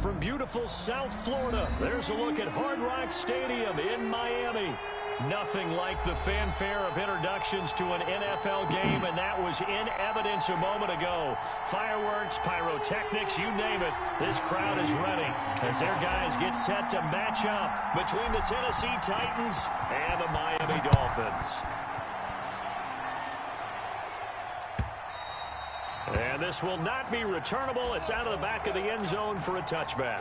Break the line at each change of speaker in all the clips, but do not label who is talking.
from beautiful South Florida, there's a look at Hard Rock Stadium in Miami. Nothing like the fanfare of introductions to an NFL game, and that was in evidence a moment ago. Fireworks, pyrotechnics, you name it. This crowd is ready as their guys get set to match up between the Tennessee Titans and the Miami Dolphins. And this will not be returnable. It's out of the back of the end zone for a touchback.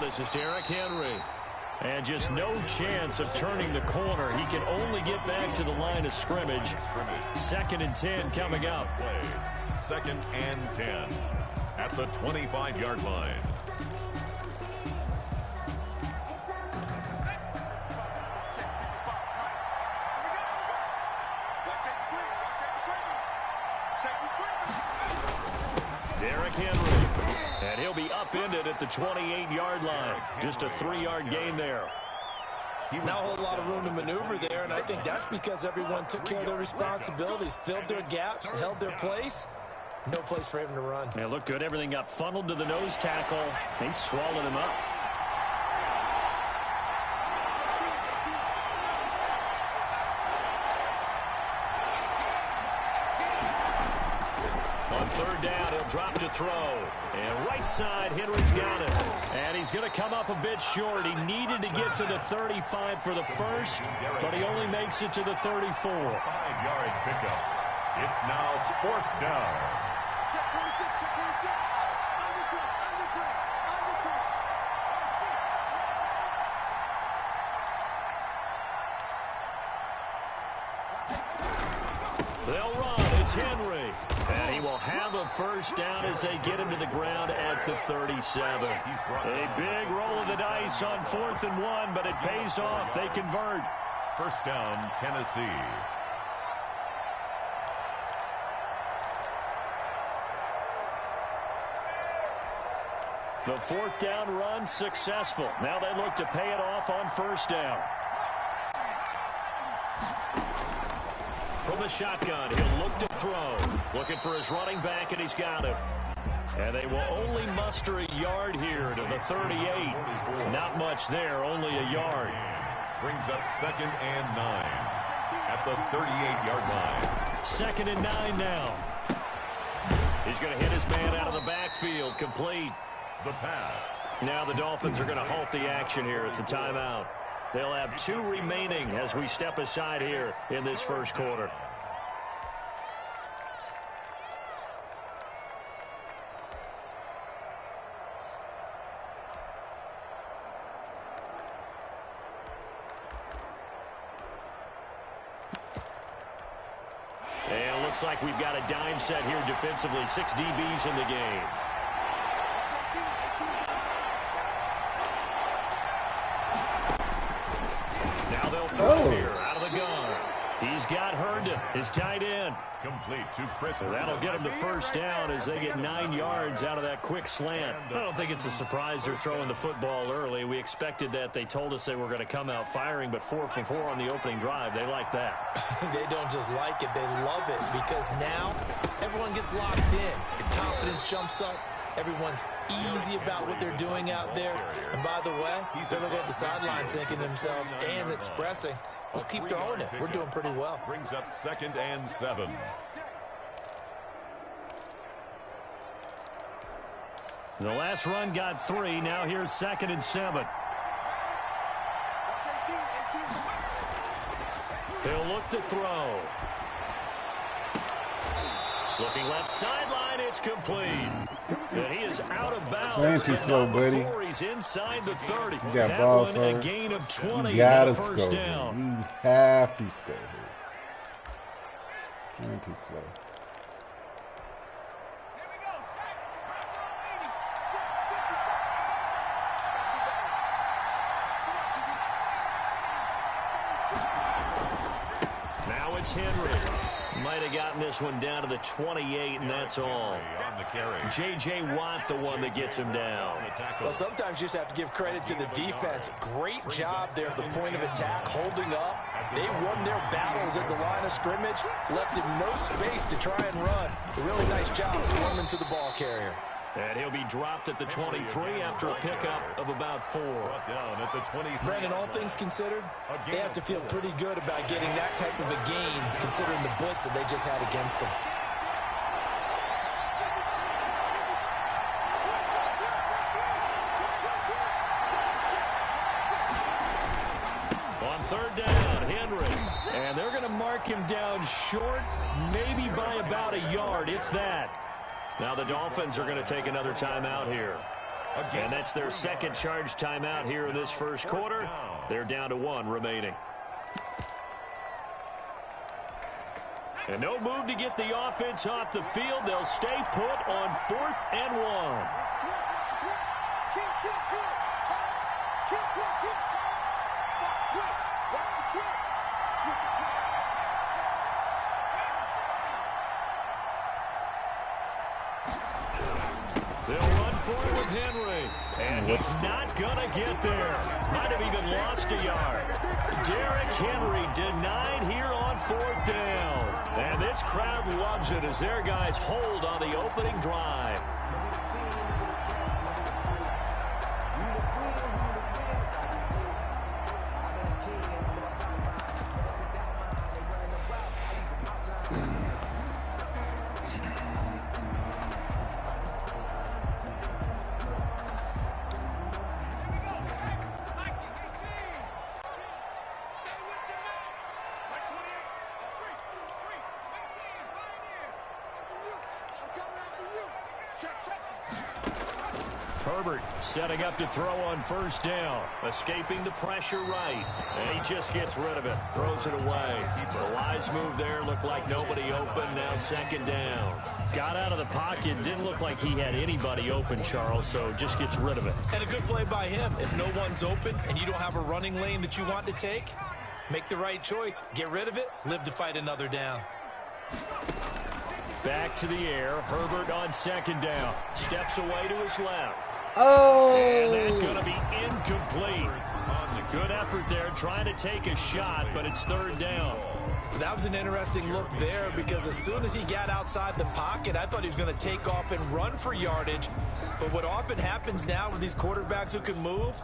This is Derrick Henry. And just no chance of turning the corner. He can only get back to the line of scrimmage. 2nd and 10 coming up.
2nd and 10 at the 25-yard line.
Derrick Henry. And he'll be upended at the 28-yard line. Just a 3-yard gain there.
Not a whole lot of room to maneuver there, and I think that's because everyone took care of their responsibilities, filled their gaps, held their place. No place for him to run.
It looked good. Everything got funneled to the nose tackle. They swallowed him up. On 3rd down, he'll drop to throw. And right side, Henry's got it. And he's going to come up a bit short. He needed to get to the 35 for the first, but he only makes it to the 34.
5-yard pickup. It's now 4th down.
They'll run. It's Henry. And he will have a first down as they get him to the ground at the 37. A big roll of the dice on 4th and 1, but it pays off. They convert.
First down, Tennessee.
The 4th down run successful. Now they look to pay it off on 1st down. From the shotgun, he'll look to throw. Looking for his running back, and he's got him. And they will only muster a yard here to the 38. Not much there, only a yard.
Brings up 2nd and 9 at the 38-yard line.
2nd and 9 now. He's going to hit his man out of the backfield. Complete.
The pass.
Now the Dolphins are going to halt the action here. It's a timeout. They'll have 2 remaining as we step aside here in this first quarter. And it looks like we've got a dime set here defensively. 6 DBs in the game. Now they'll throw here out of the gun. He's got Herndon, his tight end.
Complete to Chris.
So that'll get him to first down as they get 9 yards out of that quick slant. I don't think it's a surprise they're throwing the football early. We expected that. They told us they were going to come out firing, but 4 for 4 on the opening drive. They like that.
They don't just like it, they love it, because now everyone gets locked in. Your confidence jumps up. Everyone's easy about what they're doing out there. And by the way, they're looking at the sideline thinking to themselves and expressing, let's keep throwing it. We're doing pretty well.
Brings up 2nd and 7.
The last run got 3. Now here's 2nd and 7. They'll look to throw. Looking left sideline, it's complete. And he is out of bounds.
Slow, buddy.
He's inside the 30.
You got
that
ball
one,
first.
a gain of 20.
You gotta
first
score.
down.
You have to score here. Too slow.
Henry. Might have gotten this one down to the 28, and that's all. J.J. Watt, the one that gets him down.
Well, sometimes you just have to give credit to the defense. Great job there at the point of attack, holding up. They won their battles at the line of scrimmage, left him no space to try and run. A really nice job swarming to the ball carrier.
And he'll be dropped at the 23 after a pickup of about 4.
Down at the 23.
Brandon, all things considered, they have to feel pretty good about getting that type of a gain, considering the blitz that they just had against them.
On 3rd down, Henry. And they're going to mark him down short, maybe by about a yard, if that. Now the Dolphins are going to take another timeout here. And that's their second charge timeout here in this first quarter. They're down to 1 remaining. And no move to get the offense off the field. They'll stay put on 4th and 1. They'll run forward with Henry. And he's not going to get there. Might have even lost a yard. Derrick Henry denied here on 4th down. And this crowd loves it as their guys hold on the opening drive. Herbert setting up to throw on 1st down. Escaping the pressure right. And he just gets rid of it. Throws it away. The wise move there. Looked like nobody open. Now 2nd down. Got out of the pocket. Didn't look like he had anybody open, Charles, so just gets rid of it.
And a good play by him. If no one's open and you don't have a running lane that you want to take, make the right choice. Get rid of it. Live to fight another down.
Back to the air. Herbert on 2nd down. Steps away to his left.
Oh!
And that's going to be incomplete. Good effort there, trying to take a shot, but it's 3rd down.
That was an interesting look there because as soon as he got outside the pocket, I thought he was going to take off and run for yardage. But what often happens now with these quarterbacks who can move,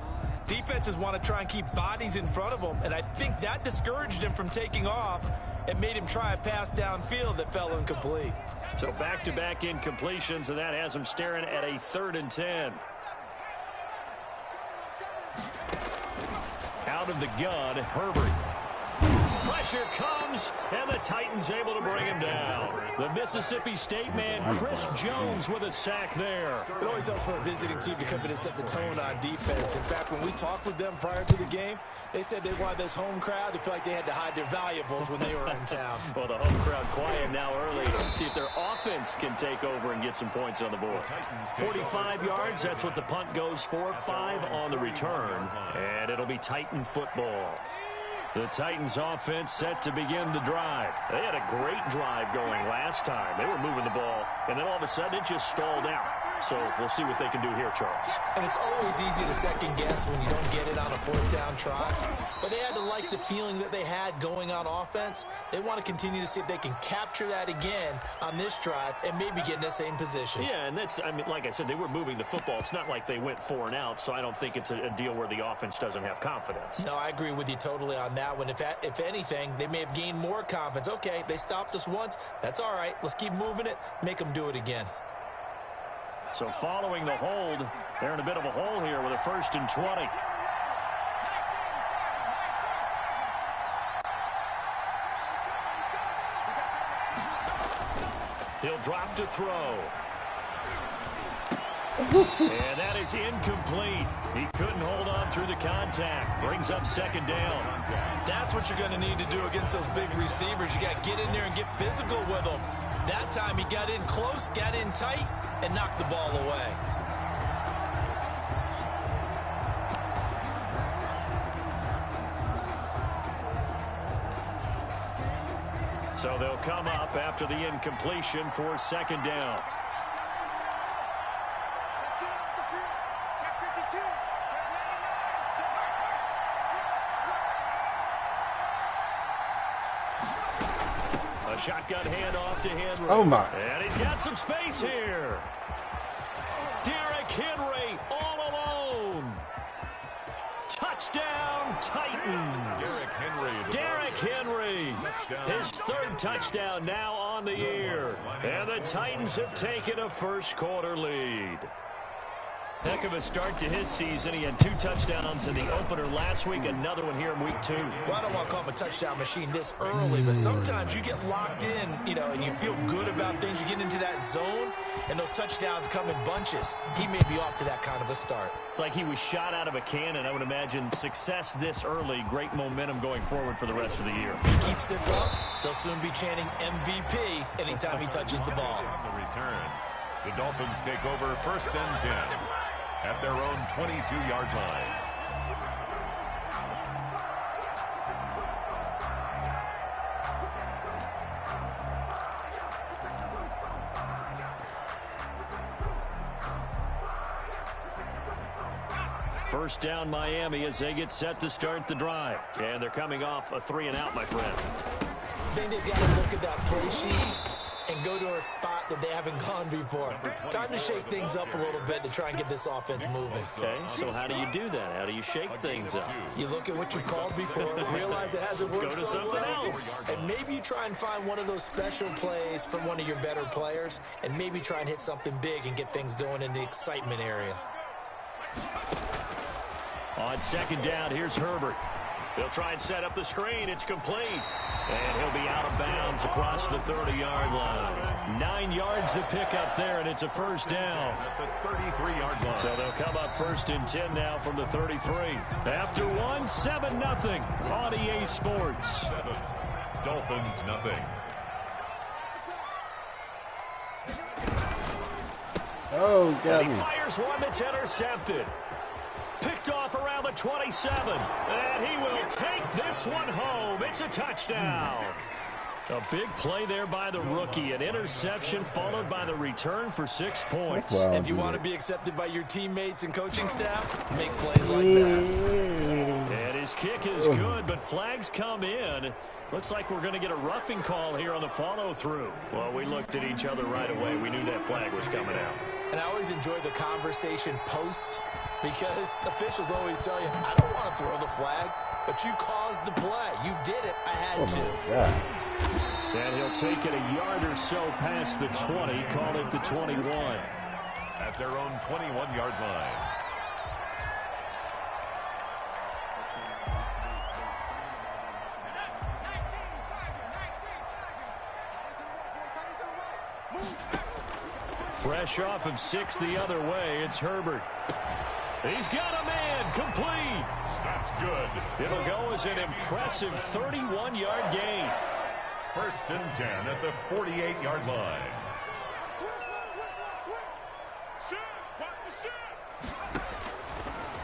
defenses want to try and keep bodies in front of them, and I think that discouraged him from taking off and made him try a pass downfield that fell incomplete.
So back-to-back incompletions, and that has him staring at a 3rd and 10. Out of the gun, Herbert. Pressure comes, and the Titans able to bring him down. The Mississippi State man, Chris Jones, with a sack there.
It always helps for a visiting team to come in and set the tone on defense. In fact, when we talked with them prior to the game, they said they wanted this home crowd to feel like they had to hide their valuables when they were in town.
Well, the home crowd quiet now early. See if their offense can take over and get some points on the board. 45 yards, that's what the punt goes for. 5 on the return, and it'll be Titan football. The Titans offense set to begin the drive. They had a great drive going last time. They were moving the ball, and then all of a sudden it just stalled out. So we'll see what they can do here, Charles.
And it's always easy to second guess when you don't get it on a 4th down try. But they had to like the feeling that they had going on offense. They want to continue to see if they can capture that again on this drive and maybe get in the same position.
Yeah, and that's, I mean, like I said, they were moving the football. It's not like they went 4 and out, so I don't think it's a deal where the offense doesn't have confidence.
No, I agree with you totally on that one. If anything, they may have gained more confidence. Okay, they stopped us once. That's all right. Let's keep moving it. Make them do it again.
So following the hold, they're in a bit of a hole here with a 1st and 20. He'll drop to throw. And that is incomplete. He couldn't hold on through the contact. Brings up 2nd down.
That's what you're going to need to do against those big receivers. You got to get in there and get physical with them. That time he got in close, got in tight, and knocked the ball away.
So they'll come up after the incompletion for second down. A shotgun handoff to Henry.
Oh, my.
And he's got some space here. Derrick Henry all alone. Touchdown, Titans. Derrick Henry. His third touchdown now on the year. And the Titans have taken a first-quarter lead. Heck of a start to his season. He had 2 touchdowns in the opener last week, another one here in week 2.
Well, I don't want to call him a touchdown machine this early, but sometimes you get locked in, and you feel good about things. You get into that zone, and those touchdowns come in bunches. He may be off to that kind of a start.
It's like he was shot out of a cannon. I would imagine success this early, great momentum going forward for the rest of the year.
He keeps this up, they'll soon be chanting MVP anytime he touches the ball.
On the return, the Dolphins take over 1st and 10 at their own 22-yard line.
First down Miami as they get set to start the drive. And they're coming off a 3-and-out, my friend.
I think they've got to look at that play sheet and go to a spot that they haven't gone before. Time to shake things up a little bit to try and get this offense moving.
Okay, so how do you do that? How do you shake things up?
You look at what you've called before, realize it hasn't worked
Go to
so
something
well,
else.
and maybe you try and find one of those special plays from one of your better players, and maybe try and hit something big and get things going in the excitement area.
On second down, here's Herbert. He'll try and set up the screen. It's complete. And he'll be out of bounds across the 30-yard line. 9 yards to pick up there, and it's a first down.
At the 33-yard line.
So they'll come up 1st and 10 now from the 33. After one, 7-0 on EA Sports.
7. Dolphins, nothing.
Oh, got
He
me.
fires one that's intercepted. Picked off around the 27. And he will take this one home. It's a touchdown. A big play there by the rookie. An interception followed by the return for 6 points.
Wow,
If you want to be accepted by your teammates and coaching staff, make plays like that.
And his kick is good, but flags come in. Looks like we're going to get a roughing call here on the follow-through. Well, we looked at each other right away. We knew that flag was coming out.
And I always enjoy the conversation post, because officials always tell you, I don't want to throw the flag, but you caused the play. You did it. I had to.
Yeah.
And he'll take it a yard or so past the 20, call it the 21.
At their own 21-yard line.
Fresh off of 6 the other way, it's Herbert. He's got a man, complete.
That's good.
It'll go as an impressive 31-yard gain.
1st and 10 at the 48-yard line.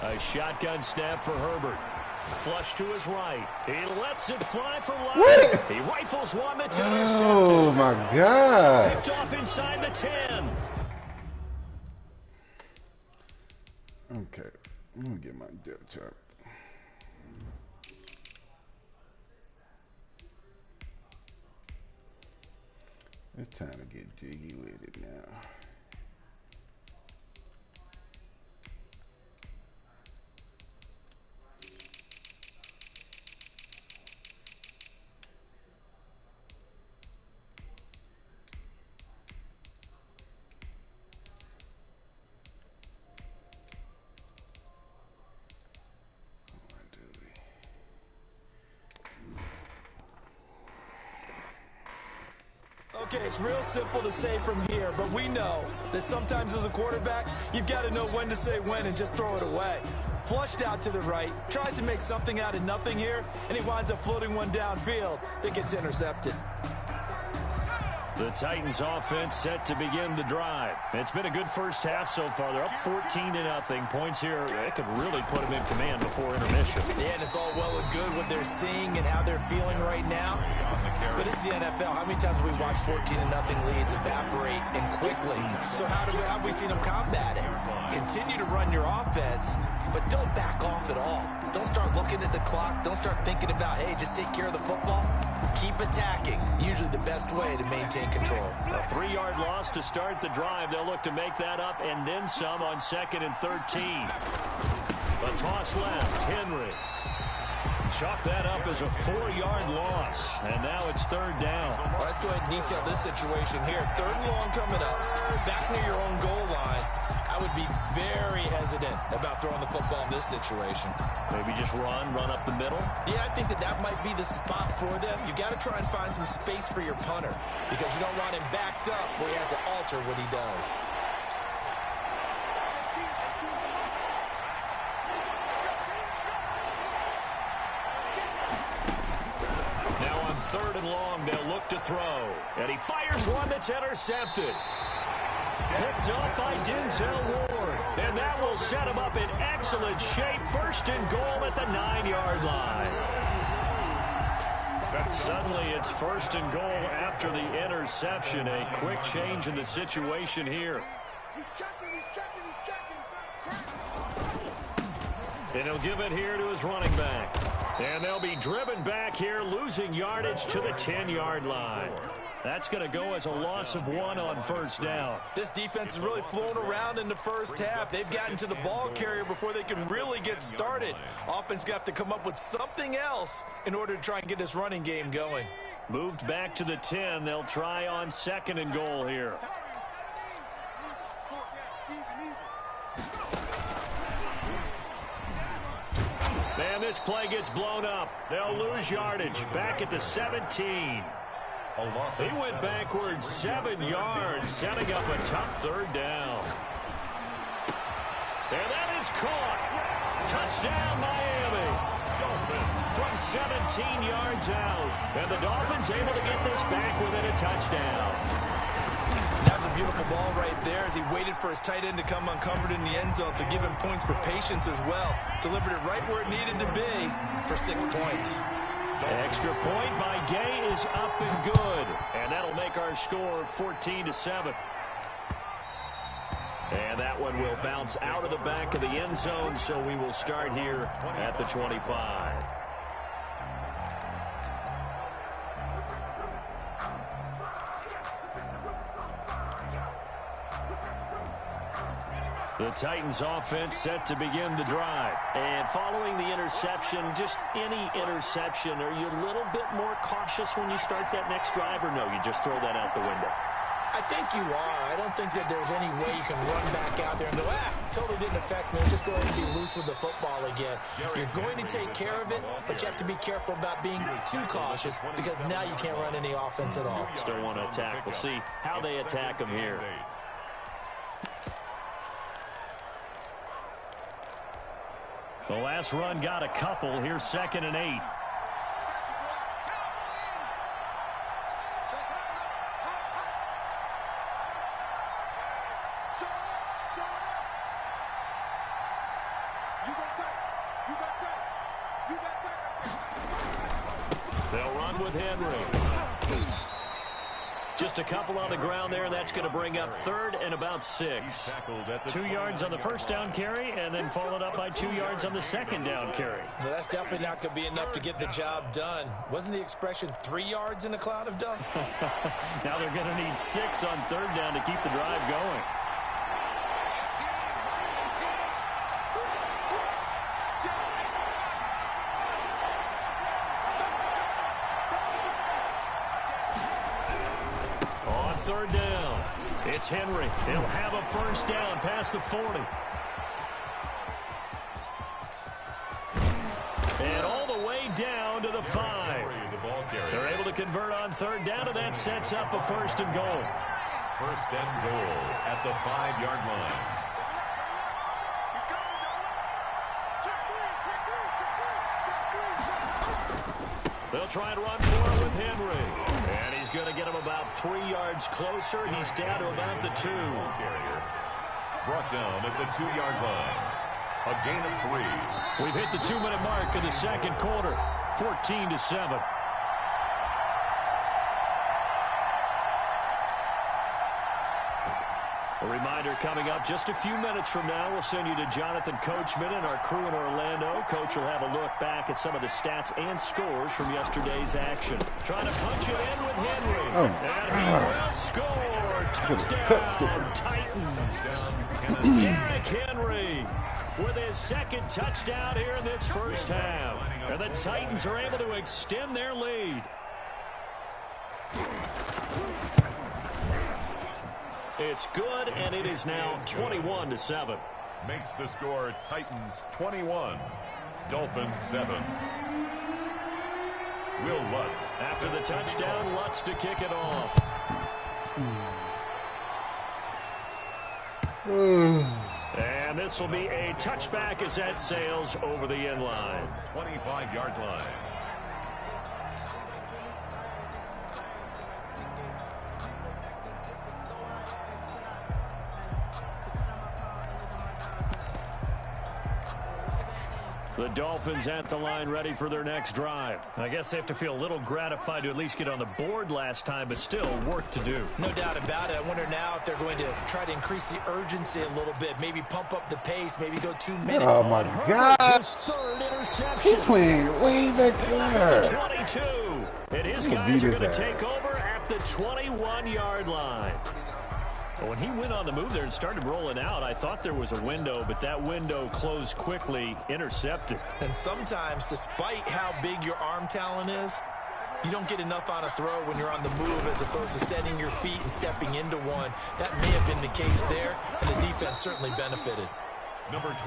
A shotgun snap for Herbert. Flush to his right. He lets it fly for life. He rifles one that's intercepted.
Oh, my God.
Picked off inside the 10.
Okay. Let me get my depth chart. It's time to get jiggy with it now.
Okay, it's real simple to say from here, but we know that sometimes as a quarterback, you've got to know when to say when and just throw it away. Flushed out to the right, tries to make something out of nothing here, and he winds up floating one downfield that gets intercepted.
The Titans offense set to begin the drive. It's been a good first half so far. They're up 14-0. Points here, they could really put them in command before intermission.
Yeah, and it's all well and good what they're seeing and how they're feeling right now. But it's the NFL. How many times have we watched 14-0 leads evaporate and quickly? So how have we seen them combat it? Continue to run your offense, but don't back off at all. Don't start looking at the clock. Don't start thinking about, hey, just take care of the football. Keep attacking. Usually the best way to maintain control.
A 3-yard loss to start the drive. They'll look to make that up and then some on 2nd and 13. A toss left. Henry. Chalk that up as a 4-yard loss. And now it's 3rd down.
Well, let's go ahead and detail this situation here. 3rd and long coming up. Back near your own goal line. I would be very hesitant about throwing the football in this situation.
Maybe just run up the middle?
Yeah, I think that might be the spot for them. You got to try and find some space for your punter because you don't want him backed up where he has to alter what he does.
Now on 3rd and long, they'll look to throw. And he fires one that's intercepted. Picked up by Denzel Ward. And that will set him up in excellent shape. 1st and goal at the 9-yard line. Suddenly it's 1st and goal after the interception. A quick change in the situation here. And he'll give it here to his running back. And they'll be driven back here, losing yardage to the 10-yard line. That's going to go as a loss of 1 on 1st down.
This defense is really flown around in the first half. They've gotten to the ball carrier before they can really get started. Offense got to come up with something else in order to try and get this running game going.
Moved back to the 10. They'll try on 2nd and goal here. And this play gets blown up. They'll lose yardage. Back at the 17. He went backwards 7 yards, setting up a tough 3rd down. And that is caught. Touchdown, Miami. From 17 yards out. And the Dolphins able to get this back within a touchdown.
That's a beautiful ball right there as he waited for his tight end to come uncovered in the end zone to give him points for patience as well. Delivered it right where it needed to be for 6 points.
Extra point by Gay is up and good. And that'll make our score 14-7. And that one will bounce out of the back of the end zone, so we will start here at the 25. The Titans offense set to begin the drive. And following the interception, just any interception, are you a little bit more cautious when you start that next drive, or no, you just throw that out the window?
I think you are. I don't think that there's any way you can run back out there and go, totally didn't affect me. Just go ahead and be loose with the football again. You're going to take care of it, but you have to be careful about being too cautious because now you can't run any offense at all.
Still want to attack. We'll see how they attack them here. The last run got a couple. Here's 2nd and 8. They'll run with Henry. Just a couple on the ground there. That's going to bring up 3rd and about 6. 2 yards on the 1st down carry, and then followed up by 2 yards on the 2nd down carry.
Well, that's definitely not going to be enough to get the job done. Wasn't the expression 3 yards in a cloud of dust?
Now they're going to need 6 on 3rd down to keep the drive going. On 3rd down, it's Henry. He'll have a 1st down past the 40. And all the way down to the 5. They're able to convert on 3rd down, and that sets up a 1st and goal.
1st and goal at the 5-yard line.
The They'll try and run for it with Henry. And he's going to get him about 3 yards closer. He's down to about the 2.
Brought down at the 2-yard line. A gain of 3.
We've hit the 2-minute mark in the second quarter. 14-7. A reminder coming up just a few minutes from now. We'll send you to Jonathan Coachman and our crew in Orlando. Coach will have a look back at some of the stats and scores from yesterday's action. Trying to punch it in with Henry.
Oh,
and he will score. Touchdown, Titans. Derrick Henry with his second touchdown here in this first half. And the Titans are able to extend their lead. It's good, and it is now 21-7.
Makes the score Titans 21, Dolphins 7. Will Lutz.
After the touchdown, Lutz to kick it off. And this will be a touchback as that sails over the end line.
25-yard line.
The Dolphins at the line ready for their next drive. I guess they have to feel a little gratified to at least get on the board last time, but still work to do.
No doubt about it. I wonder now if they're going to try to increase the urgency a little bit, maybe pump up the pace, maybe go 2 minutes.
Oh, my God.
Third interception.
He's playing way back there.
22. And his guys are going to take over at the 21-yard line. When he went on the move there and started rolling out, I thought there was a window, but that window closed quickly, intercepted.
And sometimes, despite how big your arm talent is, you don't get enough on a throw when you're on the move as opposed to setting your feet and stepping into one. That may have been the case there, and the defense certainly benefited.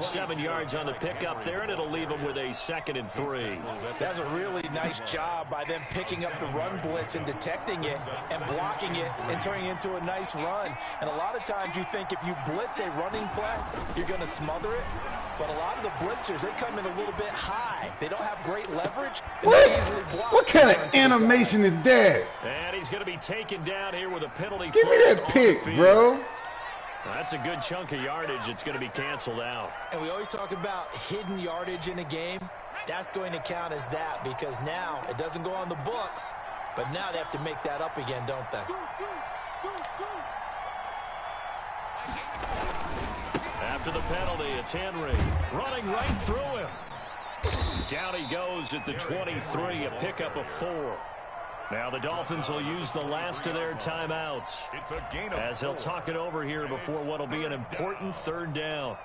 7 yards on the pickup there, and it'll leave them with a 2nd and 3.
That's a really nice job by them picking up the run blitz and detecting it and blocking it and turning it into a nice run. And a lot of times you think if you blitz a running play, you're going to smother it. But a lot of the blitzers, they come in a little bit high. They don't have great leverage. And they're easily blocked.
What kind of animation is that?
And he's going to be taken down here with a penalty.
Give me that pick, bro.
That's a good chunk of yardage. It's going to be canceled out.
And we always talk about hidden yardage in a game. That's going to count as that because now it doesn't go on the books, but now they have to make that up again, don't they?
After the penalty, it's Henry running right through him. Down he goes at the 23, a pickup of 4. Now the Dolphins will use the last of their timeouts as they'll talk it over here before what will be an important 3rd down.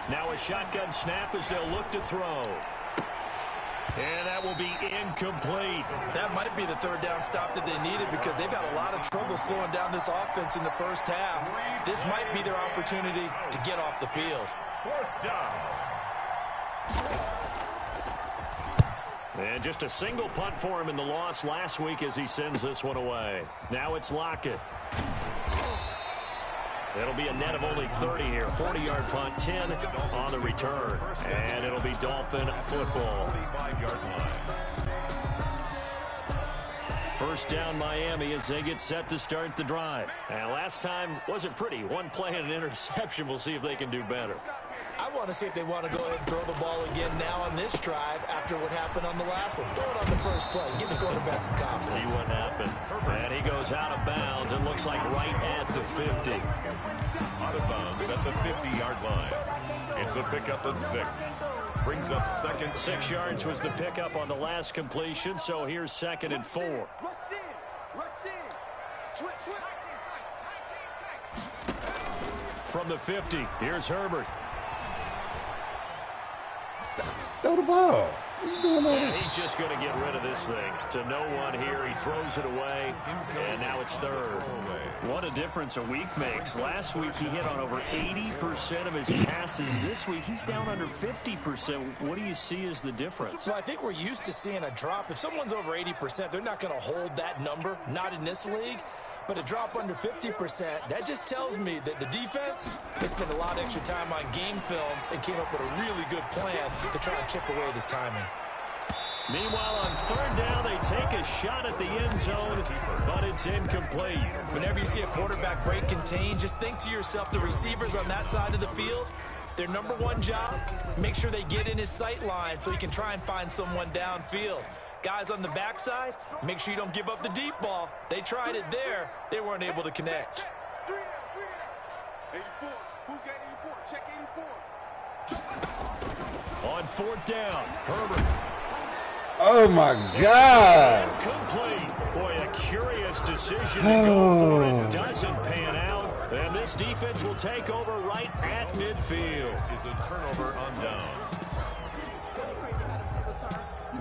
Now a shotgun snap as they'll look to throw. And that will be incomplete.
That might be the 3rd down stop that they needed because they've had a lot of trouble slowing down this offense in the first half. This might be their opportunity to get off the field.
4th down.
And just a single punt for him in the loss last week as he sends this one away. Now it's Lockett. It'll be a net of only 30 here. 40-yard punt, 10 on the return. And it'll be Dolphin football.
45-yard line.
First down Miami as they get set to start the drive. And last time wasn't pretty. One play and an interception. We'll see if they can do better.
I want to see if they want to go ahead and throw the ball again now on this drive after what happened on the last one. Throw it on the first play. Give the quarterback some confidence.
See what happens. And he goes out of bounds. It looks like right at the 50.
Out of bounds at the 50-yard line. It's a pickup of 6. Brings up 2nd.
6 yards was the pickup on the last completion, so here's 2nd and 4. From the 50, here's Herbert.
Throw the ball.
And he's just going to get rid of this thing. To no one here. He throws it away, and now it's third. What a difference a week makes. Last week he hit on over 80% of his passes. This week he's down under 50%. What do you see as the difference?
Well, I think we're used to seeing a drop. If someone's over 80%, they're not going to hold that number, not in this league. But a drop under 50%, that just tells me that the defense has spent a lot of extra time on game films and came up with a really good plan to try and chip away this timing.
Meanwhile, on third down, they take a shot at the end zone, but it's incomplete.
Whenever you see a quarterback break contain, just think to yourself, the receivers on that side of the field, their number one job, make sure they get in his sight line so he can try and find someone downfield. Guys on the backside, make sure you don't give up the deep ball. They tried it there. They weren't able to connect.
84. Who's got 84? Check 84.
On fourth down, Herbert.
Oh, my God.
Complete. Boy, a curious decision to go for it. Doesn't pan out. And this defense will take over right at midfield.
Is a turnover on down.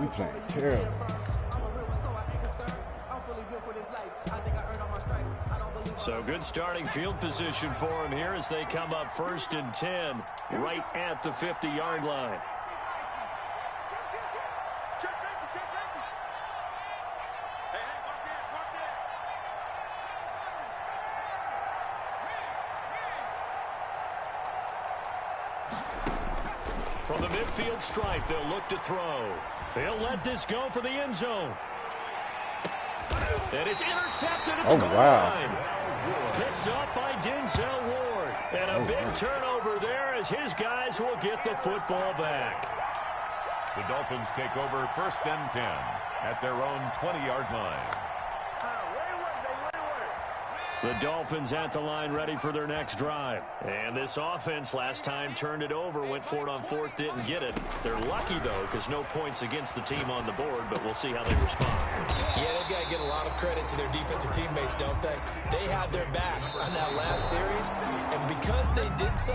We playing terrible.
So good starting field position for him here as they come up 1st and 10 right at the 50-yard line.
Check safety. Hey, watch it.
From the midfield stripe, they'll look to throw. They'll let this go for the end zone. And it's intercepted at the goal line. Picked up by Denzel Ward. And a big turnover there as his guys will get the football back.
The Dolphins take over 1st and 10 at their own 20-yard line.
The Dolphins at the line ready for their next drive. And this offense last time turned it over, went for it on 4th, didn't get it. They're lucky, though, because no points against the team on the board, but we'll see how they respond.
Yeah, they've got to get a lot of credit to their defensive teammates, don't they? They had their backs on that last series, and because they did so,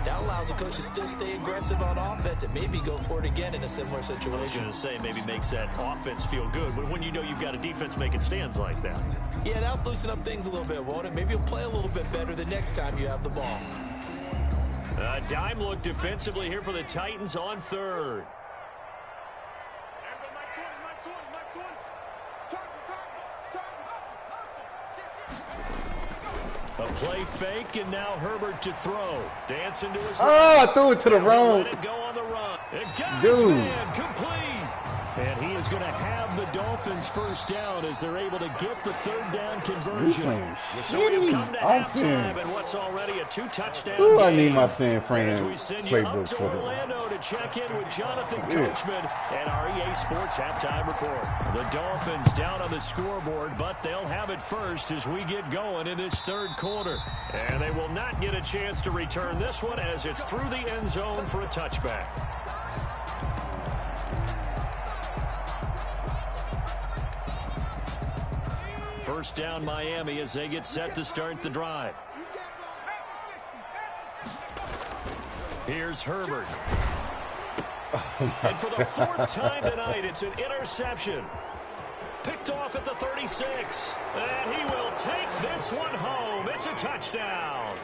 that allows the coach to still stay aggressive on offense and maybe go for it again in a similar situation.
I was going to say maybe makes that offense feel good, but when you know you've got a defense making stands like that.
Yeah, that'll loosen up things a little bit, won't it? Maybe you'll play a little bit better the next time you have the ball.
A dime look defensively here for the Titans on 3rd. A play fake, and now Herbert to throw. Dancing to his
I threw it to the wrong.
Let it go on the run. It got his man complete. And he is going to have the Dolphins 1st down as they're able to get the 3rd down conversion. So we have come to halftime and what's already a 2-touchdown game.
I need my San Fran
As we send you up
playbook
to
for them.
Orlando to check in with Jonathan Coachman and our EA Sports halftime report. The Dolphins down on the scoreboard, but they'll have it first as we get going in this 3rd quarter. And they will not get a chance to return this one as it's through the end zone for a touchback. First down Miami as they get set to start the drive. Here's Herbert. And for the 4th time tonight, it's an interception. Picked off at the 36. And he will take this one home. It's a touchdown.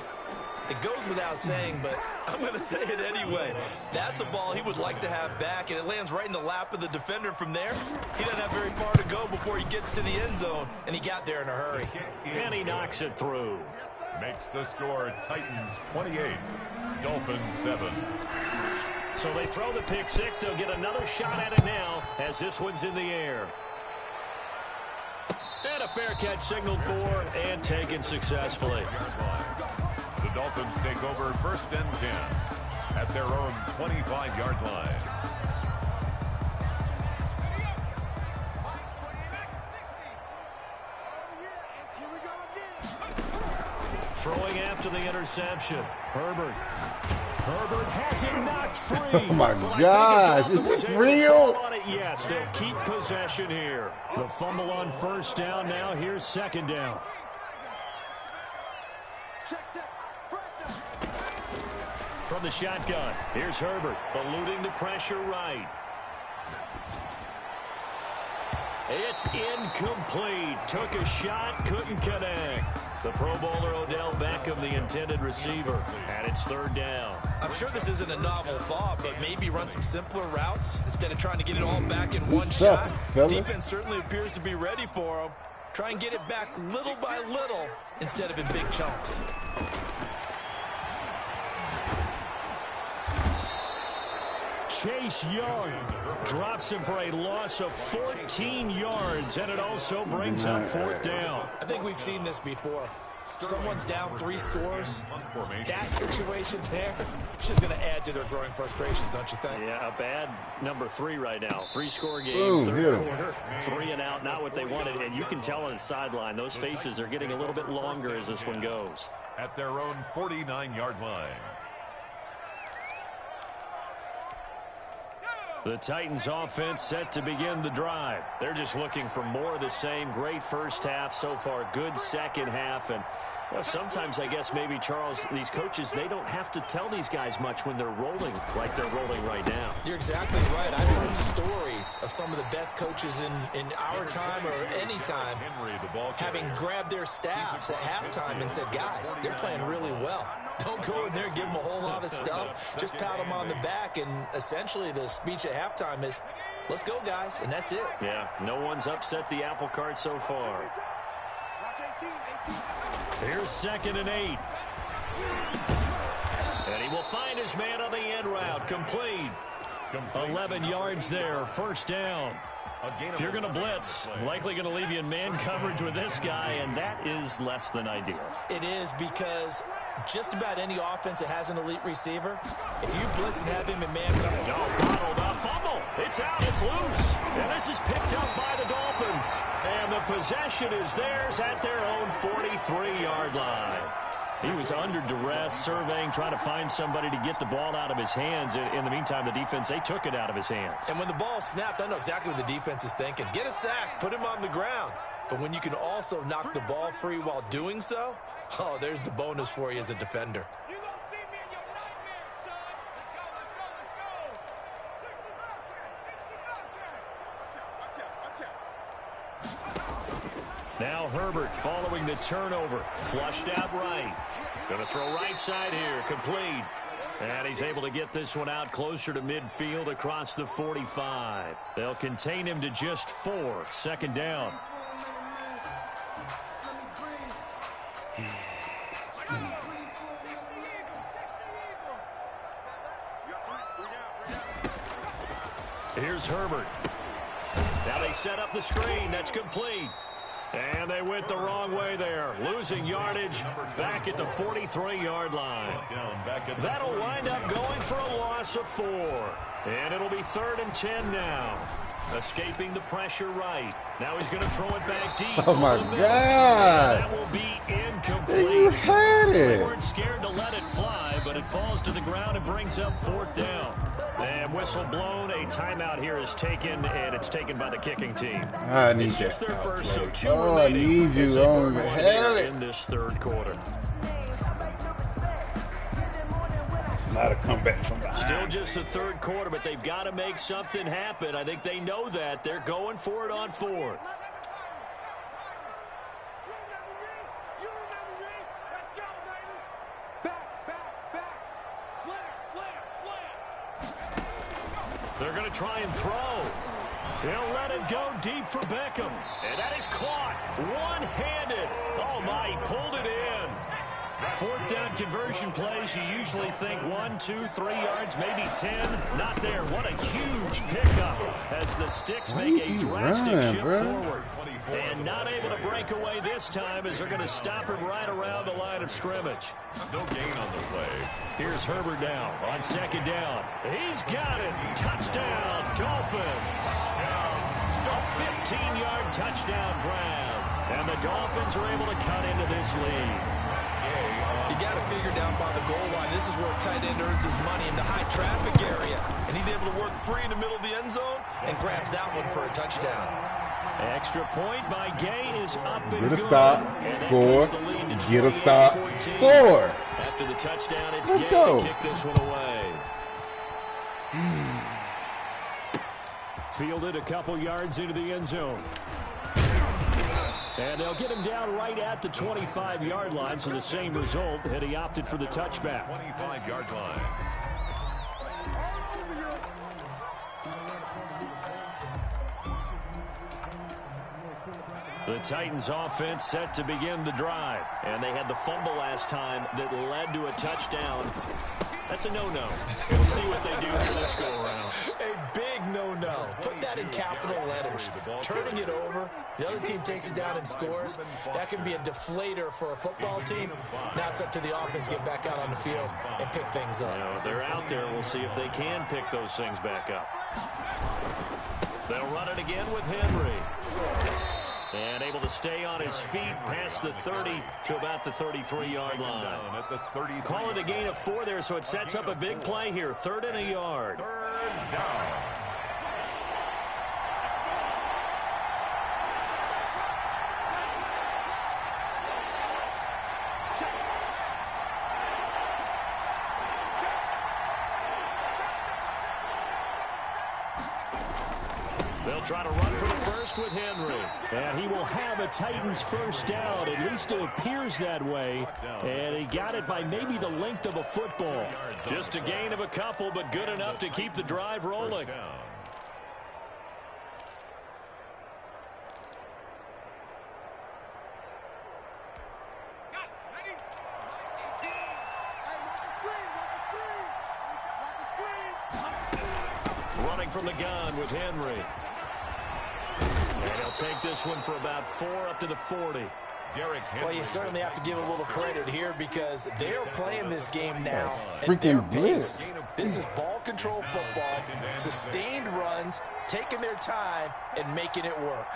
It goes without saying, but I'm going to say it anyway. That's a ball he would like to have back, and it lands right in the lap of the defender from there. He doesn't have very far to go before he gets to the end zone, and he got there in a hurry.
And he knocks it through.
Makes the score Titans 28, Dolphins 7.
So they throw the pick six. They'll get another shot at it now as this one's in the air. And a fair catch signaled for and taken successfully.
The Dolphins take over 1st and 10 at their own 25-yard line.
Throwing after the interception. Herbert has it knocked free.
Oh, my gosh. Is this real?
Yes, they'll keep possession here. The fumble on 1st down now. Here's 2nd down. From the shotgun, here's Herbert, eluding the pressure right. It's incomplete. Took a shot, couldn't connect. The Pro Bowler Odell Beckham, the intended receiver, and it's third down.
I'm sure this isn't a novel thought, but maybe run some simpler routes instead of trying to get it all back in one shot. Defense certainly appears to be ready for him. Try and get it back little by little instead of in big chunks.
Chase Young drops him for a loss of 14 yards, and it also brings up fourth down.
I think we've seen this before. Someone's down 3 scores. That situation there is just going to add to their growing frustrations, don't you think?
Yeah, a bad number 3 right now. 3-score game, third quarter, 3 and out, not what they wanted. And you can tell on the sideline, those faces are getting a little bit longer as this one goes.
At their own 49-yard line.
The Titans offense set to begin the drive. They're just looking for more of the same. Great first half so far. Good second half. And sometimes I guess maybe, Charles, these coaches, they don't have to tell these guys much when they're rolling like they're rolling right now.
You're exactly right. I've heard stories of some of the best coaches in our time or any time having grabbed their staffs at halftime and said, guys, they're playing really well. Don't go in there and give them a whole lot of stuff. Just pat them on the back, and essentially the speech at halftime is, let's go, guys, and that's it.
Yeah, no one's upset the apple cart so far. Here's 2nd and 8. And he will find his man on the end route. Complete. 11 yards there, first down. If you're going to blitz, likely going to leave you in man coverage with this guy, and that is less than ideal.
It is, because just about any offense that has an elite receiver, if you blitz and have him in man coverage.
No, bottled up, fumble. It's out, it's loose. And this is picked up by the Dolphins. And the possession is theirs at their own 43-yard line. He was under duress, surveying, trying to find somebody to get the ball out of his hands. In the meantime, the defense, they took it out of his hands.
And when the ball snapped, I know exactly what the defense is thinking. Get a sack, put him on the ground. But when you can also knock the ball free while doing so, oh, there's the bonus for you as a defender.
You gonna see me in your nightmares, son. Let's go, let's go, let's go. 60 Watch out.
Now Herbert following the turnover. Flushed out right. Going to throw right side here. Complete. And he's able to get this one out closer to midfield across the 45. They'll contain him to just 4. Second down. Here's Herbert. Now they set up the screen. That's complete. And they went the wrong way there. Losing yardage back at the 43-yard line. That'll wind up going for a loss of 4. And it'll be 3rd and 10 now. Escaping the pressure right. Now he's going to throw it back deep.
Oh, my God.
That will be incomplete.
You had it.
They weren't scared to let it fly, but it falls to the ground and brings up 4th down. And whistle blown. A timeout here is taken, and it's taken by the kicking team.
I need
it's just their first, so 2
Oh, I
remaining.
need you. Oh, hell it.
In this third quarter.
Not a comeback from behind.
Still just the third quarter, but they've got to make something happen. I think they know that. They're going for it on 4th.
You remember me? Let's go, baby. Back. Slam.
They're going to try and throw. They'll let it go deep for Beckham. And that is caught one-handed. Oh, my, he pulled it in. 4th down conversion plays, you usually think 1, 2, 3 yards, maybe 10. Not there. What a huge pickup as the Sticks make a drastic shift forward. And not able to break away this time as they're going to stop him right around the line of scrimmage.
No gain on the play.
Here's Herbert now on 2nd down. He's got it. Touchdown, Dolphins. A 15-yard touchdown grab. And the Dolphins are able to cut into this lead.
You got to figure down by the goal line. This is where a tight end earns his money, in the high traffic area. And he's able to work free in the middle of the end zone and grabs that one for a touchdown.
Extra point by Gay is up and
Get a
good.
stop, score, get a stop, score.
After the touchdown, it's
Let's
Gay
go.
to kick this one away. Fielded a couple yards into the end zone. And they'll get him down right at the 25-yard line, so the same result, and he opted for the touchback.
25-yard line.
The Titans offense set to begin the drive. And they had the fumble last time that led to a touchdown. That's a no-no. We'll see what they do here this go-around.
A big no-no. Put that in capital letters. Turning it over, the other team takes it down and scores. That can be a deflator for a football team. Now it's up to the offense to get back out on the field and pick things up.
They're out there. We'll see if they can pick those things back up. They'll run it again with Henry. And able to stay on his feet past the 30 to about the 33-yard line. Call it a gain of 4 there, so it sets up a big play here. 3rd and a yard.
3rd down.
They'll try to run for the first with Henry. And he will have a Titans first down. At least it appears that way. And he got it by maybe the length of a football. Just a gain of a couple, but good enough to keep the drive rolling. Running from the gun with Henry. And he'll take this one for about 4 up to the 40.
Well, you certainly have to give a little credit here because they're playing this game now at
Freaking
their
blitz.
pace. This is ball control football, sustained runs, taking their time, and making it work.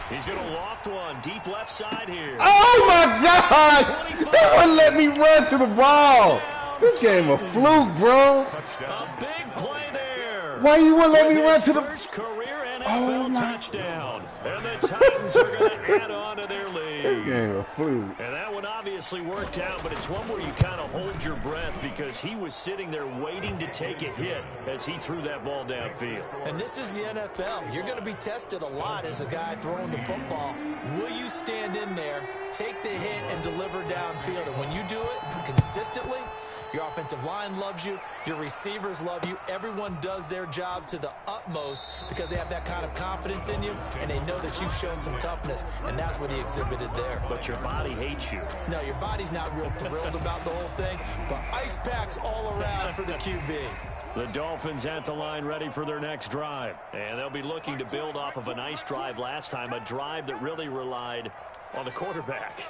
He's going to loft one deep left side here.
Oh my God! They wouldn't let me run to the ball. This game a fluke, bro.
A big play there.
Why you wouldn't let me run to the?
First career NFL
Oh, my.
touchdown. And the Titans are going to add on to their
This
lead.
game a fluke.
And that one obviously worked out, but it's one where you kind of hold your breath because he was sitting there waiting to take a hit as he threw that ball downfield.
And this is the NFL. You're going to be tested a lot as a guy throwing the football. Will you stand in there, take the hit, and deliver downfield? And when you do it consistently, your offensive line loves you. Your receivers love you. Everyone does their job to the utmost because they have that kind of confidence in you, and they know that you've shown some toughness, and that's what he exhibited there.
But your body hates you.
No, your body's not real thrilled about the whole thing, but ice packs all around for the QB.
The Dolphins at the line ready for their next drive. And they'll be looking to build off of a nice drive last time, a drive that really relied on the quarterback.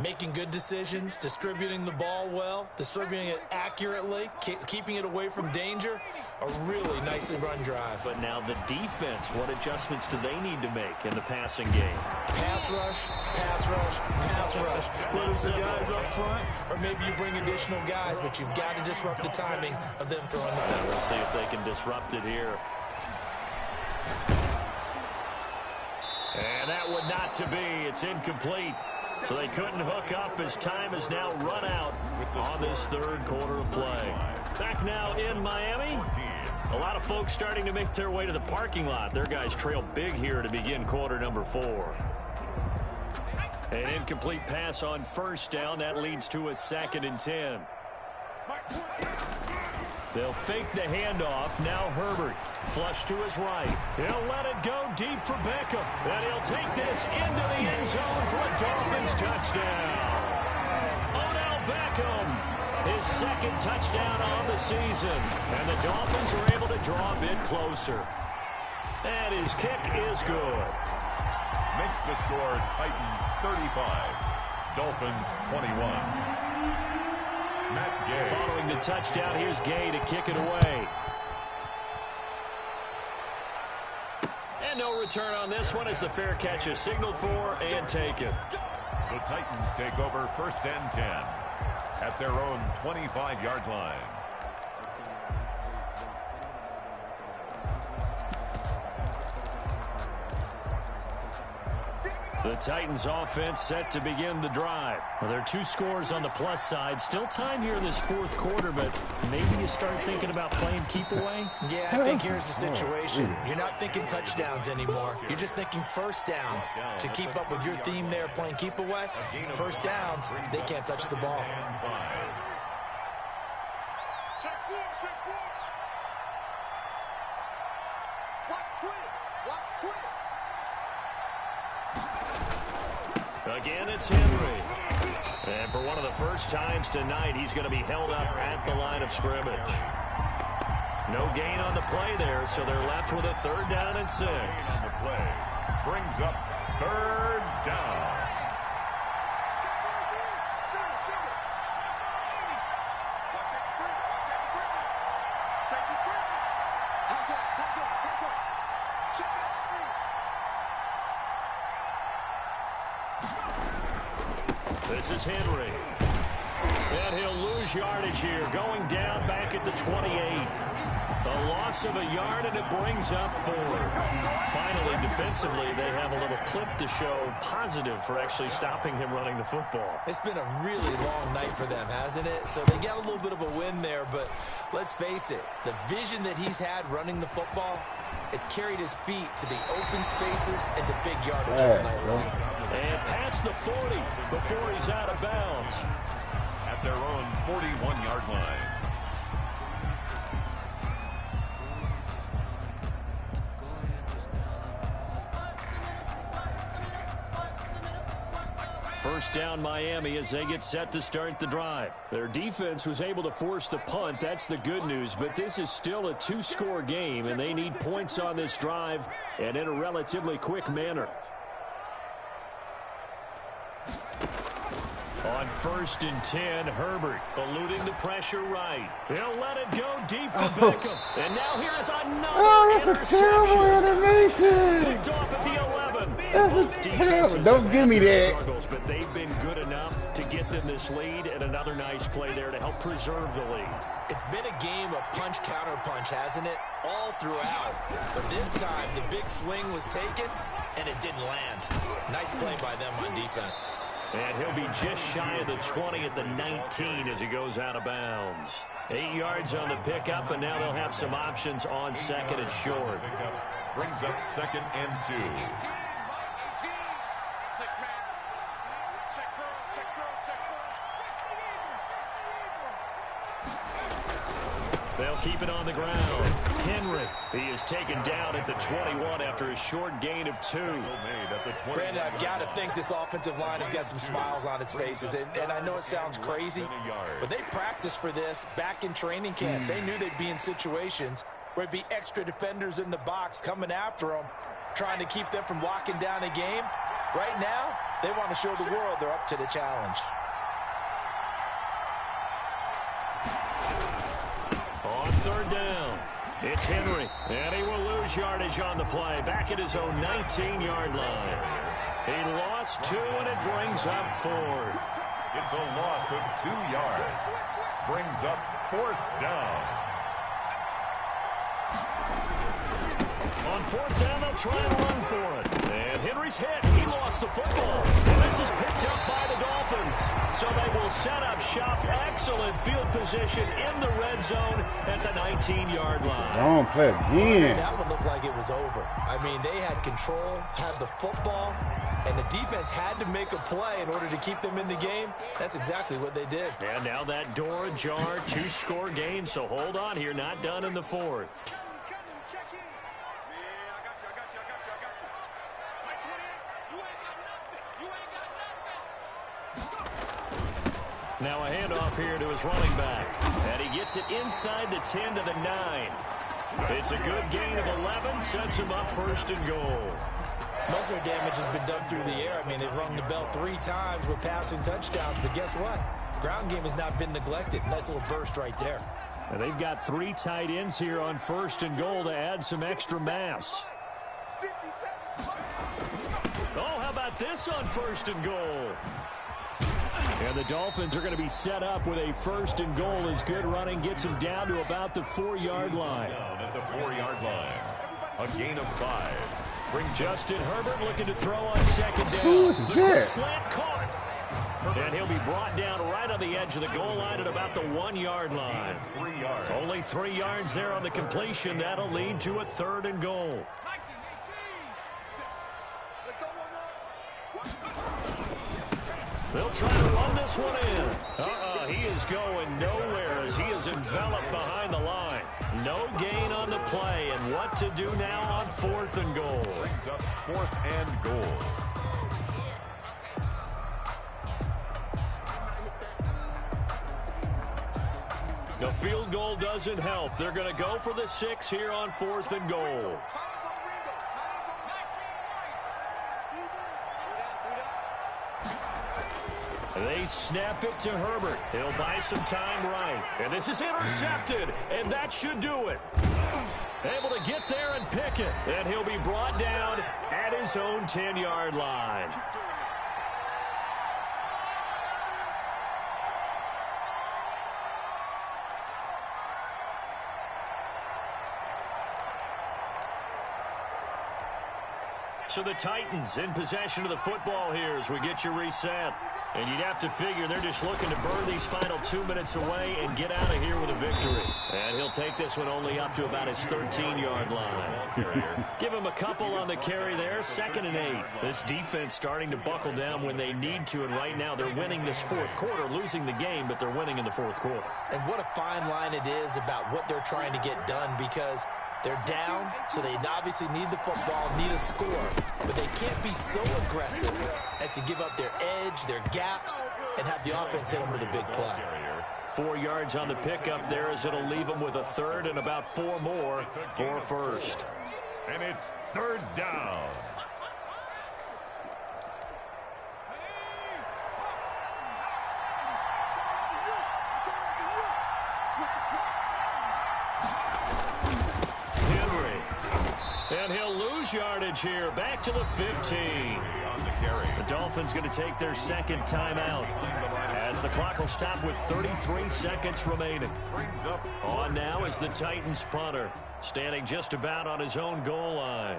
Making good decisions, distributing the ball well, distributing it accurately, keeping it away from danger. A really nicely run drive.
But now the defense, what adjustments do they need to make in the passing game?
Pass rush, pass rush, pass rush. Whether it's the guys up front or maybe you bring additional guys, but you've got to disrupt the timing of them throwing the ball.
We'll see if they can disrupt it here. And that would not to be. It's incomplete. So they couldn't hook up as time is now run out on this third quarter of play. Back now in Miami. A lot of folks starting to make their way to the parking lot. Their guys trail big here to begin quarter number 4. An incomplete pass on first down. That leads to a 2nd and 10. They'll fake the handoff. Now Herbert. Flush to his right. He'll let it go deep for Beckham. And he'll take this into the end zone for a Dolphins touchdown. Odell Beckham, his 2nd touchdown on the season. And the Dolphins are able to draw a bit closer. And his kick is good.
Makes the score Titans 35, Dolphins 21. Matt Gay.
Following the touchdown, here's Gay to kick it away. And no return on this one as the fair catch is signaled for and taken.
The Titans take over 1st and 10 at their own 25-yard line.
The Titans offense set to begin the drive. Well, there are 2 scores on the plus side. Still time here in this 4th quarter, but maybe you start thinking about playing keep away?
Yeah, I think here's the situation. You're not thinking touchdowns anymore. You're just thinking first downs. To keep up with your theme there, playing keep away, first downs, they can't touch the ball.
Check 4, check 4. Watch twins. Watch twins.
Again, it's Henry. And for one of the first times tonight, he's going to be held up at the line of scrimmage. No gain on the play there, so they're left with a 3rd down and 6.
On the play brings up 3rd down.
This is Henry. And he'll lose yardage here, going down back at the 28. A loss of a yard, and it brings up 4. Finally, defensively, they have a little clip to show positive for actually stopping him running the football.
It's been a really long night for them, hasn't it? So they got a little bit of a win there, but let's face it, the vision that he's had running the football has carried his feet to the open spaces and to big yardage all night long.
And past the 40 before he's out of bounds.
At their own 41-yard line.
First down Miami as they get set to start the drive. Their defense was able to force the punt. That's the good news. But this is still a 2-score game, and they need points on this drive and in a relatively quick manner. On 1st and 10, Herbert eluding the pressure right. He'll let it go deep for Beckham. And now here is another
that's a terrible animation.
Picked off at the 11.
That's terrible. Don't give me that.
Struggles, but they've been good enough to get them this lead, and another nice play there to help preserve the lead.
It's been a game of punch-counter-punch, hasn't it? All throughout. But this time, the big swing was taken, and it didn't land. Nice play by them on defense.
And he'll be just shy of the 20 at the 19 as he goes out of bounds. 8 yards on the pickup, and now they'll have some options on 2nd and short.
Brings up 2nd and 2.
18. 6-man. Check curls, check curls, check curls.
They'll keep it on the ground. Henry, he is taken down at the 21 after a short gain of 2.
Brandon, I've got to think this offensive line has got some smiles on its faces. And I know it sounds crazy, but they practiced for this back in training camp. They knew they'd be in situations where it'd be extra defenders in the box coming after them, trying to keep them from locking down a game. Right now, they want to show the world they're up to the challenge.
On 3rd down, it's Henry, and he will lose yardage on the play, back at his own 19-yard line. He lost 2, and it brings up 4th.
It's a loss of 2 yards. Brings up 4th down.
On 4th down, they'll try and run for it. And Henry's hit. He lost the football. And this is picked up by the Dolphins. So they will set up shop. Excellent field position in the red zone at the 19-yard line.
Don't play again.
That one looked like it was over. I mean, they had control, had the football, and the defense had to make a play in order to keep them in the game. That's exactly what they did.
And now that door ajar, 2-score game. So hold on here. Not done in the 4th. Now a handoff here to his running back. And he gets it inside the 10 to the 9. It's a good gain of 11. Sets him up 1st and goal.
Most of their damage has been done through the air. I mean, they've rung the bell 3 times with passing touchdowns. But guess what? Ground game has not been neglected. Nice little burst right there.
And they've got 3 tight ends here on 1st and goal to add some extra mass. Oh, how about this on 1st and goal? And the Dolphins are going to be set up with a 1st and goal as good running gets them down to about the 4-yard line.
Down at the 4-yard line. A gain of 5.
Justin Herbert looking to throw on second down. The quick slant caught. And he'll be brought down right on the edge of the goal line at about the 1-yard line. Only 3 yards there on the completion. That'll lead to a 3rd and goal. They'll try to run this one in. He is going nowhere as he is enveloped behind the line. No gain on the play, and what to do now on 4th and goal.
Brings up 4th and goal.
The field goal doesn't help. They're going to go for the 6 here on 4th and goal. They snap it to Herbert. He'll buy some time right. And this is intercepted, and that should do it. Able to get there and pick it. And he'll be brought down at his own 10-yard line. So the Titans in possession of the football here as we get you reset. And you'd have to figure they're just looking to burn these final 2 minutes away and get out of here with a victory. And he'll take this one only up to about his 13-yard line. Give him a couple on the carry there, 2nd and 8. This defense starting to buckle down when they need to, and right now they're winning this 4th quarter, losing the game, but they're winning in the 4th quarter.
And what a fine line it is about what they're trying to get done, because they're down, so they obviously need the football, need a score, but they can't be so aggressive as to give up their edge, their gaps, and have the offense hit them with a big play.
4 yards on the pickup there as it'll leave them with a 3rd and about 4 more for a 1st.
And it's 3rd down.
And he'll lose yardage here. Back to the 15.
On the carry.
The Dolphins going to take their 2nd timeout as the clock will stop with 33 seconds remaining. On now is the Titans punter, standing just about on his own goal line.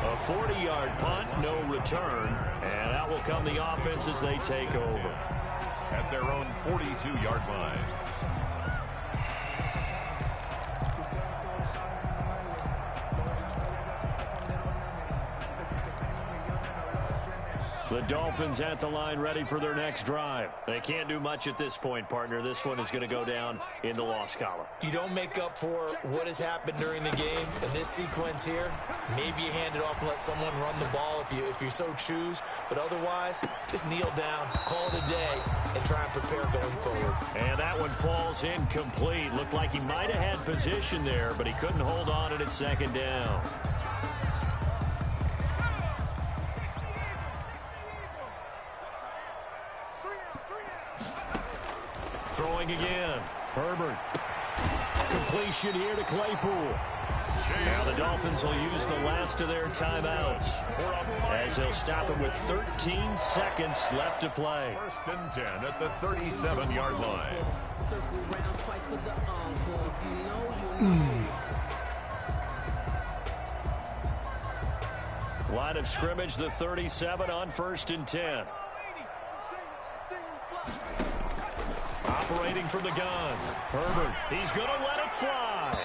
A 40-yard punt, no return, and out will come the offense as they take over.
At their own 42-yard line.
The Dolphins at the line ready for their next drive. They can't do much at this point, partner. This one is going to go down in the loss column.
You don't make up for what has happened during the game in this sequence here. Maybe you hand it off and let someone run the ball if you so choose. But otherwise, just kneel down, call it a day, and try and prepare going forward.
And that one falls incomplete. Looked like he might have had position there, but he couldn't hold on it at 2nd down. Throwing again. Herbert. Completion here to Claypool. Now the Dolphins will use the last of their timeouts as they'll stop it with 13 seconds left to play.
1st and 10 at the 37-yard line.
Line of scrimmage, the 37 on 1st and 10. Operating from the gun. Herbert, he's going to let it fly.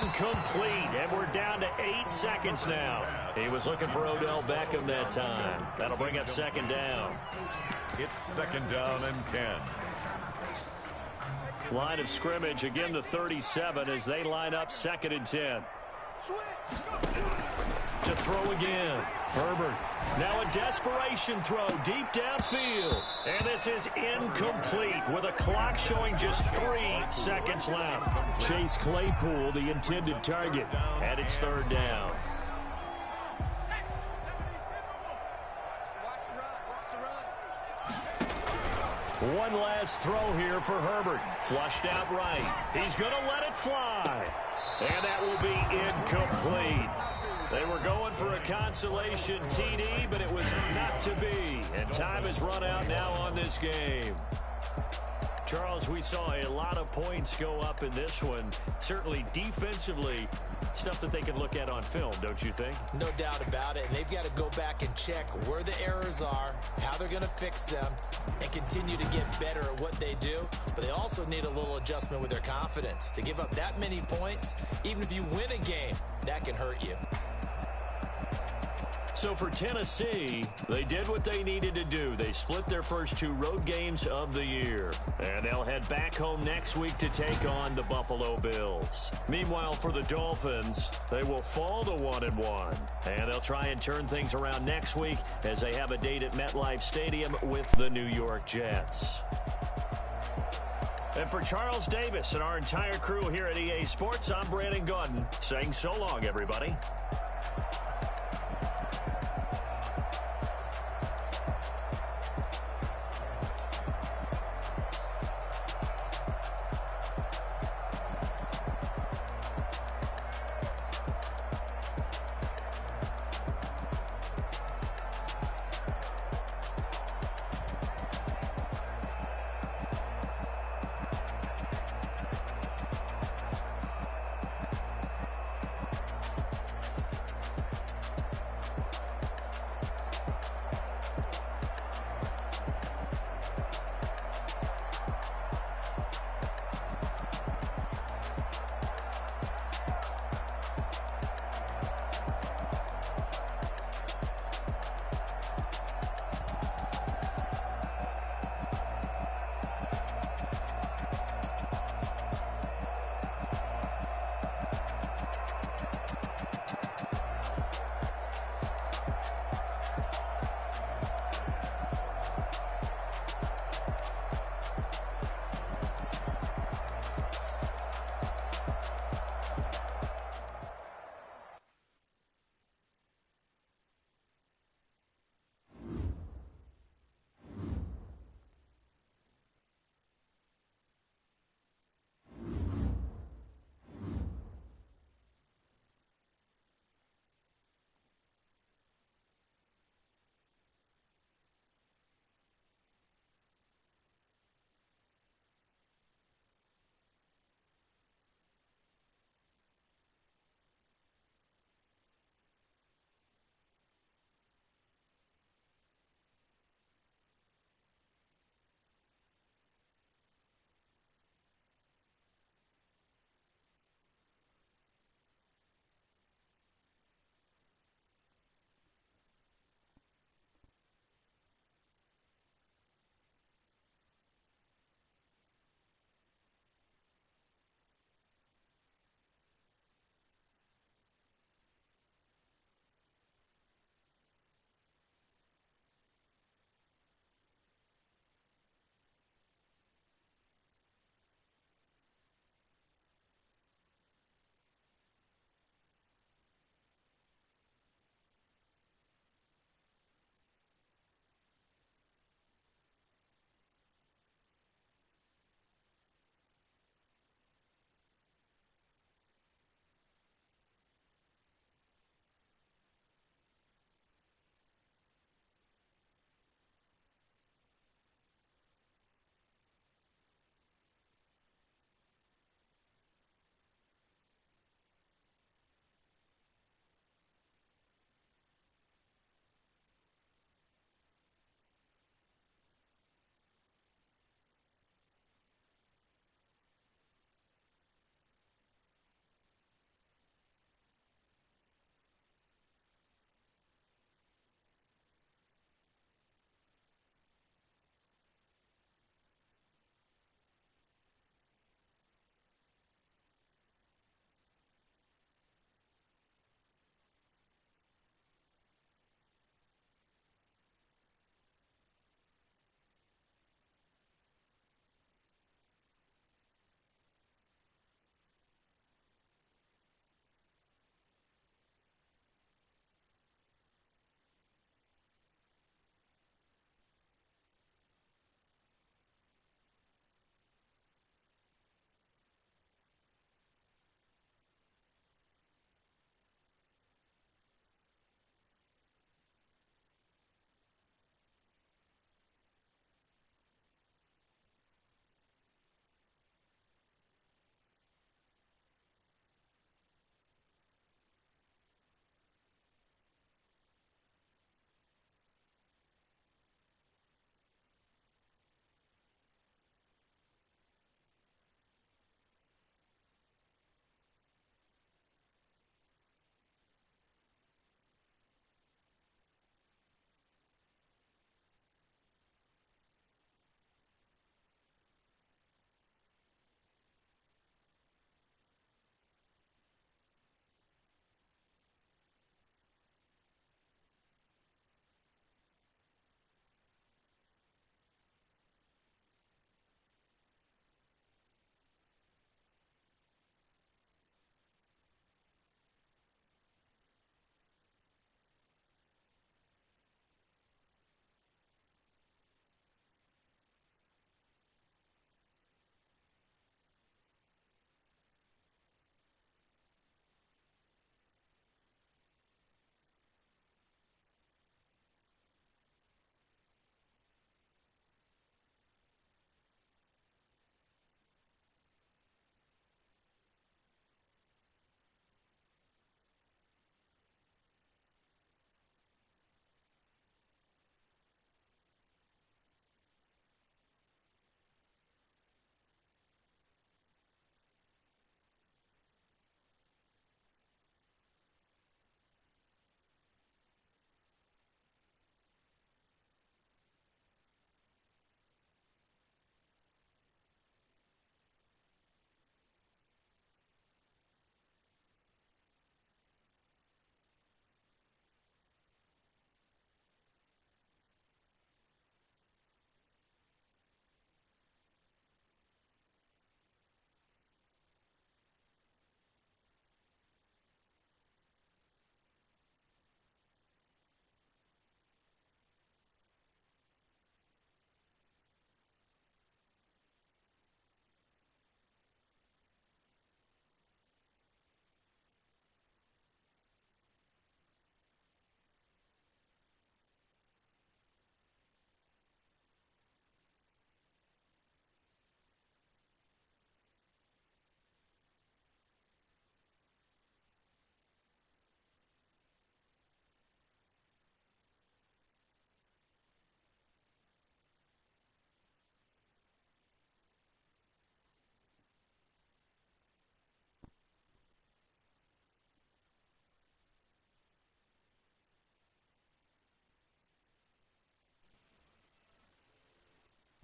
Incomplete, and we're down to 8 seconds now. He was looking for Odell Beckham that time. That'll bring up 2nd down.
It's 2nd down and 10.
Line of scrimmage, again the 37 as they line up 2nd and 10. To throw again. Herbert. Now a desperation throw deep downfield. And this is incomplete with a clock showing just 3 seconds left. Chase Claypool, the intended target. And it's 3rd down. One last throw here for Herbert. Flushed out right. He's going to let it fly. And that will be incomplete. They were going for a consolation TD, but it was not to be. And time has run out now on this game. Charles, we saw a lot of points go up in this one. Certainly defensively, stuff that they can look at on film, don't you think?
No doubt about it. And they've got to go back and check where the errors are, how they're going to fix them, and continue to get better at what they do. But they also need a little adjustment with their confidence. To give up that many points, even if you win a game, that can hurt you.
So for Tennessee, they did what they needed to do. They split their first 2 road games of the year. And they'll head back home next week to take on the Buffalo Bills. Meanwhile, for the Dolphins, they will fall to 1-1. And they'll try and turn things around next week as they have a date at MetLife Stadium with the New York Jets. And for Charles Davis and our entire crew here at EA Sports, I'm Brandon Gaudin saying so long, everybody.